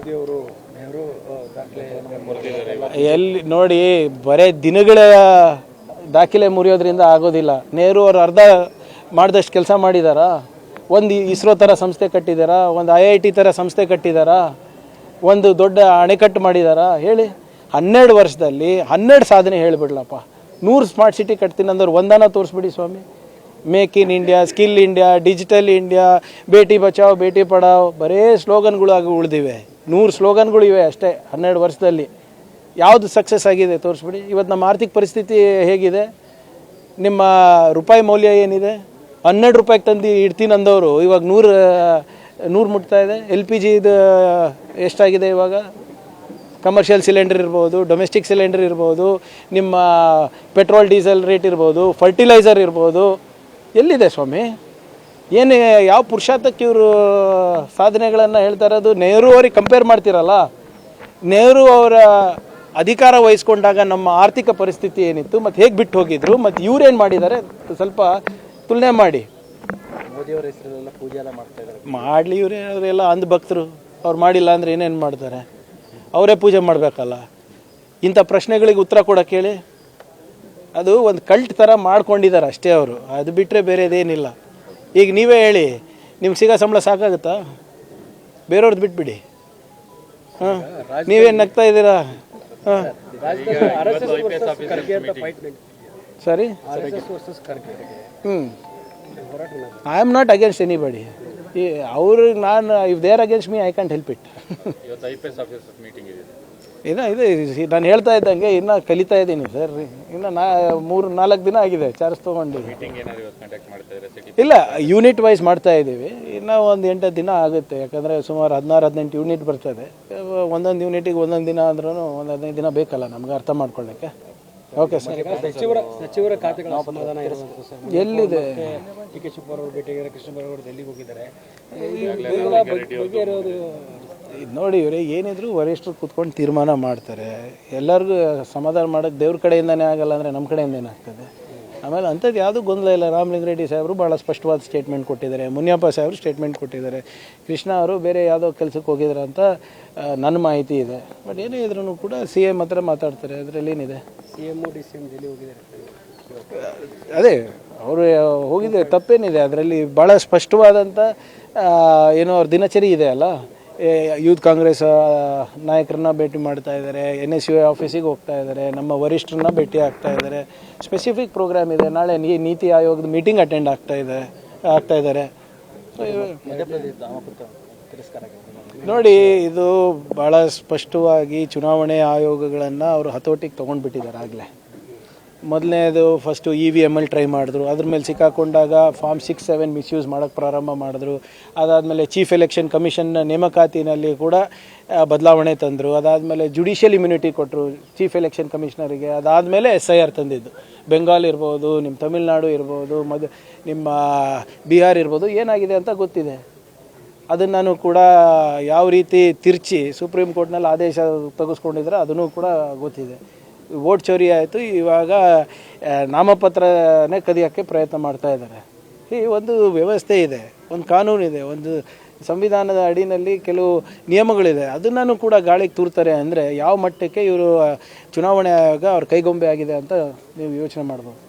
ಮೋದಿ ಅವರು ನೆಹರು ದಾಖಲೆ ಎಲ್ಲಿ ನೋಡಿ, ಬರೇ ದಿನಗಳ ದಾಖಲೆ ಮುರಿಯೋದ್ರಿಂದ ಆಗೋದಿಲ್ಲ. ನೆಹರು ಅವರು ಅರ್ಧ ಮಾಡಿದಷ್ಟು ಕೆಲಸ ಮಾಡಿದಾರಾ? ಒಂದು ಇಸ್ರೋ ಥರ ಸಂಸ್ಥೆ ಕಟ್ಟಿದಾರಾ? ಒಂದು IIT ಥರ ಸಂಸ್ಥೆ ಕಟ್ಟಿದಾರಾ? ಒಂದು ದೊಡ್ಡ ಅಣೆಕಟ್ಟು ಮಾಡಿದಾರಾ? ಹೇಳಿ. 12 ವರ್ಷದಲ್ಲಿ 12 ಸಾಧನೆ ಹೇಳಿಬಿಡ್ಲಪ್ಪ. 100 ಸ್ಮಾರ್ಟ್ ಸಿಟಿ ಕಟ್ತೀನಿ ಅಂದ್ರೆ ಒಂದನ ತೋರಿಸ್ಬಿಡಿ ಸ್ವಾಮಿ. Make in India, skill India, digital India, Beti Bachao Beti ಪಡಾವ್, ಬರೇ ಸ್ಲೋಗನ್ಗಳಾಗಿ ಉಳಿದಿವೆ. 100 ಸ್ಲೋಗನ್ಗಳು ಇವೆ ಅಷ್ಟೇ 12 ವರ್ಷದಲ್ಲಿ. ಯಾವುದು ಸಕ್ಸಸ್ ಆಗಿದೆ ತೋರಿಸ್ಬಿಡಿ. ಇವತ್ತು ನಮ್ಮ ಆರ್ಥಿಕ ಪರಿಸ್ಥಿತಿ ಹೇಗಿದೆ? ನಿಮ್ಮ ರೂಪಾಯಿ ಮೌಲ್ಯ ಏನಿದೆ? 12 ರೂಪಾಯಿಗೆ ತಂದು ಇಡ್ತೀನಿ ಅಂದವರು ಇವಾಗ 100 ಮುಟ್ತಾ ಇದೆ. LPG ಇದು ಎಷ್ಟಾಗಿದೆ ಇವಾಗ? ಕಮರ್ಷಿಯಲ್ ಸಿಲಿಂಡರ್ ಇರ್ಬೋದು, ಡೊಮೆಸ್ಟಿಕ್ ಸಿಲಿಂಡರ್ ಇರ್ಬೋದು, ನಿಮ್ಮ ಪೆಟ್ರೋಲ್ ಡೀಸೆಲ್ ರೇಟ್ ಇರ್ಬೋದು, ಫರ್ಟಿಲೈಸರ್ ಇರ್ಬೋದು. ಎಲ್ಲಿದೆ ಸ್ವಾಮಿ? ಏನು ಯಾವ ಪುರುಷಾರ್ಥಕ್ಕೆ ಇವರು ಸಾಧನೆಗಳನ್ನು ಹೇಳ್ತಾ ಇರೋದು? ನೆಹರು ಅವ್ರಿಗೆ ಕಂಪೇರ್ ಮಾಡ್ತಿರಲ್ಲ. ನೆಹರು ಅವರ ಅಧಿಕಾರ ವಹಿಸ್ಕೊಂಡಾಗ ನಮ್ಮ ಆರ್ಥಿಕ ಪರಿಸ್ಥಿತಿ ಏನಿತ್ತು, ಮತ್ತು ಹೇಗೆ ಬಿಟ್ಟು ಹೋಗಿದ್ರು, ಮತ್ತು ಇವ್ರೇನು ಮಾಡಿದ್ದಾರೆ ಸ್ವಲ್ಪ ತುಲನೆ ಮಾಡಿ. ಮೋದಿಯವರ ಹೆಸರಲ್ಲೆಲ್ಲ ಪೂಜೆ ಎಲ್ಲ ಮಾಡ್ತಾ ಇದ್ದಾರೆ. ಮಾಡಲಿ, ಇವರೇ ಅವರೆಲ್ಲ ಅಂಧಭಕ್ತರು. ಅವ್ರು ಮಾಡಿಲ್ಲ ಅಂದರೆ ಏನೇನು ಮಾಡ್ತಾರೆ? ಅವರೇ ಪೂಜೆ ಮಾಡಬೇಕಲ್ಲ. ಇಂಥ ಪ್ರಶ್ನೆಗಳಿಗೆ ಉತ್ತರ ಕೊಡೋಕೆ ಹೇಳಿ. ಅದು ಒಂದು ಕಲ್ಟ್ ಥರ ಮಾಡ್ಕೊಂಡಿದ್ದಾರೆ ಅಷ್ಟೇ ಅವರು. ಅದು ಬಿಟ್ಟರೆ ಬೇರೆದೇನಿಲ್ಲ. ಈಗ ನೀವೇ ಹೇಳಿ, ನಿಮ್ಗೆ ಸಿಗೋ ಸಂಬಳ ಸಾಕಾಗುತ್ತಾ? ಬೇರೆಯವ್ರದ್ದು ಬಿಟ್ಬಿಡಿ. ಹಾಂ, ನೀವೇನು ನಗ್ತಾ ಇದ್ದೀರಾ? ಹಾಂ, ಸರಿ. I am not against anybody. ಅವರು if they are against me, I can't help it. ಇದು ನಾನು ಹೇಳ್ತಾ ಇದ್ದಂಗೆ ಇನ್ನೂ ಕಲಿತಾ ಇದ್ದೀನಿ ಸರ್. ಇನ್ನು 3-4 ದಿನ ಆಗಿದೆ ಚಾರ್ಜ್ ತೊಗೊಂಡು. ಇಲ್ಲ, ಯೂನಿಟ್ ವೈಸ್ ಮಾಡ್ತಾ ಇದ್ದೀವಿ. ಇನ್ನೂ ಒಂದು 8 ದಿನ ಆಗುತ್ತೆ. ಯಾಕಂದರೆ ಸುಮಾರು 16-18 ಯೂನಿಟ್ ಬರ್ತದೆ. ಒಂದೊಂದು ಯೂನಿಟಿಗೆ ಒಂದೊಂದು ದಿನ ಅಂದ್ರೂ ಒಂದು 15 ದಿನ ಬೇಕಲ್ಲ ನಮ್ಗೆ ಅರ್ಥ ಮಾಡ್ಕೊಳ್ಳೋಕ್ಕೆ. Okay sir. ಸಚಿವರ ಖಾತೆಗಳ ಅಸಮಾಧಾನ ಇರುವಂಥದ್ದು ಸರ್. ಎಲ್ಲಿದೆ? DK ಶಿವಕುಮಾರ್ ಭೇಟಿಯಾಗಿದ್ದಾರೆ, ಕೃಷ್ಣ ಬೈರೇಗೌಡ ಡೆಲ್ಲಿಗೆ ಹೋಗಿದ್ದಾರೆ. ನೋಡಿ, ಇವರೇ ಏನಿದ್ರು ವರಿಷ್ಠರು ಕೂತ್ಕೊಂಡು ತೀರ್ಮಾನ ಮಾಡ್ತಾರೆ. ಎಲ್ಲರಿಗೂ ಸಮಾಧಾನ ಮಾಡೋಕ್ಕೆ ದೇವ್ರ ಕಡೆಯಿಂದನೇ ಆಗಲ್ಲ ಅಂದರೆ ನಮ್ಮ ಕಡೆಯಿಂದ ಏನಾಗ್ತದೆ? ಆಮೇಲೆ ಅಂಥದ್ದು ಯಾವುದೂ ಗೊಂದಲ ಇಲ್ಲ. ರಾಮಲಿಂಗಾರೆಡ್ಡಿ ಸಾಹೇಬರು ಭಾಳ ಸ್ಪಷ್ಟವಾದ ಸ್ಟೇಟ್ಮೆಂಟ್ ಕೊಟ್ಟಿದ್ದಾರೆ. ಮುನಿಯಪ್ಪ ಸಾಹೇಬರು ಸ್ಟೇಟ್ಮೆಂಟ್ ಕೊಟ್ಟಿದ್ದಾರೆ. ಕೃಷ್ಣ ಅವರು ಬೇರೆ ಯಾವುದೋ ಕೆಲಸಕ್ಕೆ ಹೋಗಿದ್ದಾರೆ ಅಂತ ನನ್ನ ಮಾಹಿತಿ ಇದೆ. ಬಟ್ ಏನೇ ಇದ್ರೂ ಕೂಡ CM ಹತ್ರ ಮಾತಾಡ್ತಾರೆ. ಅದರಲ್ಲಿ ಏನಿದೆ? CM DCM ಡೆಲ್ಲಿ ಹೋಗಿದ್ದಾರೆ. ಅದೇ ಅವರು ಹೋಗಿದ್ದಾರೆ, ತಪ್ಪೇನಿದೆ ಅದರಲ್ಲಿ? ಭಾಳ ಸ್ಪಷ್ಟವಾದಂಥ ಏನೋ ಅವ್ರ ದಿನಚರಿ ಇದೆ ಅಲ್ಲ. ಯೂತ್ ಕಾಂಗ್ರೆಸ್ ನಾಯಕರನ್ನ ಭೇಟಿ ಮಾಡ್ತಾ ಇದ್ದಾರೆ, NSUI ಆಫೀಸಿಗೆ ಹೋಗ್ತಾ ಇದ್ದಾರೆ, ನಮ್ಮ ವರಿಷ್ಠರನ್ನ ಭೇಟಿ ಆಗ್ತಾ ಇದ್ದಾರೆ. ಸ್ಪೆಸಿಫಿಕ್ ಪ್ರೋಗ್ರಾಮ್ ಇದೆ. ನಾಳೆ ನೀತಿ ಆಯೋಗದ ಮೀಟಿಂಗ್ ಅಟೆಂಡ್ ಆಗ್ತಾ ಇದ್ದಾರೆ. ನೋಡಿ, ಇದು ಭಾಳ ಸ್ಪಷ್ಟವಾಗಿ ಚುನಾವಣೆ ಆಯೋಗಗಳನ್ನು ಅವರು ಹತೋಟಿಗೆ ತೊಗೊಂಡ್ಬಿಟ್ಟಿದ್ದಾರೆ ಆಗಲೇ. ಮೊದಲನೇದು ಫಸ್ಟು EVM ಟ್ರೈ ಮಾಡಿದ್ರು. ಅದ್ರ ಮೇಲೆ ಸಿಕ್ಕಾಕೊಂಡಾಗ ಫಾರ್ಮ್ 6-7 ಮಿಸ್ಯೂಸ್ ಮಾಡೋಕ್ಕೆ ಪ್ರಾರಂಭ ಮಾಡಿದ್ರು. ಅದಾದಮೇಲೆ ಚೀಫ್ ಎಲೆಕ್ಷನ್ ಕಮಿಷನ್ ನೇಮಕಾತಿನಲ್ಲಿ ಕೂಡ ಬದಲಾವಣೆ ತಂದರು. ಅದಾದಮೇಲೆ ಜುಡಿಷಿಯಲ್ ಇಮ್ಯುನಿಟಿ ಕೊಟ್ಟರು ಚೀಫ್ ಎಲೆಕ್ಷನ್ ಕಮಿಷನರಿಗೆ. ಅದಾದಮೇಲೆ SIR ತಂದಿದ್ದು. ಬೆಂಗಾಲ್ ಇರ್ಬೋದು, ನಿಮ್ಮ ತಮಿಳ್ನಾಡು ಇರ್ಬೋದು, ನಿಮ್ಮ ಬಿಹಾರ್ ಇರ್ಬೋದು. ಏನಾಗಿದೆ ಅಂತ ಗೊತ್ತಿದೆ. ಅದನ್ನು ಕೂಡ ಯಾವ ರೀತಿ ತಿರ್ಚಿ ಸುಪ್ರೀಂ ಕೋರ್ಟ್ನಲ್ಲಿ ಆದೇಶ ತೆಗೆಸ್ಕೊಂಡಿದ್ರೆ ಅದನ್ನು ಕೂಡ ಗೊತ್ತಿದೆ. ವೋಟ್ ಚೋರಿ ಆಯಿತು. ಇವಾಗ ನಾಮಪತ್ರನೇ ಕದಿಯೋಕ್ಕೆ ಪ್ರಯತ್ನ ಮಾಡ್ತಾ ಇದ್ದಾರೆ. ಈ ಒಂದು ವ್ಯವಸ್ಥೆ ಇದೆ, ಒಂದು ಕಾನೂನಿದೆ, ಒಂದು ಸಂವಿಧಾನದ ಅಡಿನಲ್ಲಿ ಕೆಲವು ನಿಯಮಗಳಿದೆ. ಅದನ್ನು ಕೂಡ ಗಾಳಿಗೆ ತೂರ್ತಾರೆ ಅಂದರೆ ಯಾವ ಮಟ್ಟಕ್ಕೆ ಇವರು ಚುನಾವಣೆ ಆಯೋಗ ಅವ್ರ ಕೈಗೊಂಬೆ ಆಗಿದೆ ಅಂತ ನೀವು ಯೋಚನೆ ಮಾಡ್ಬೋದು.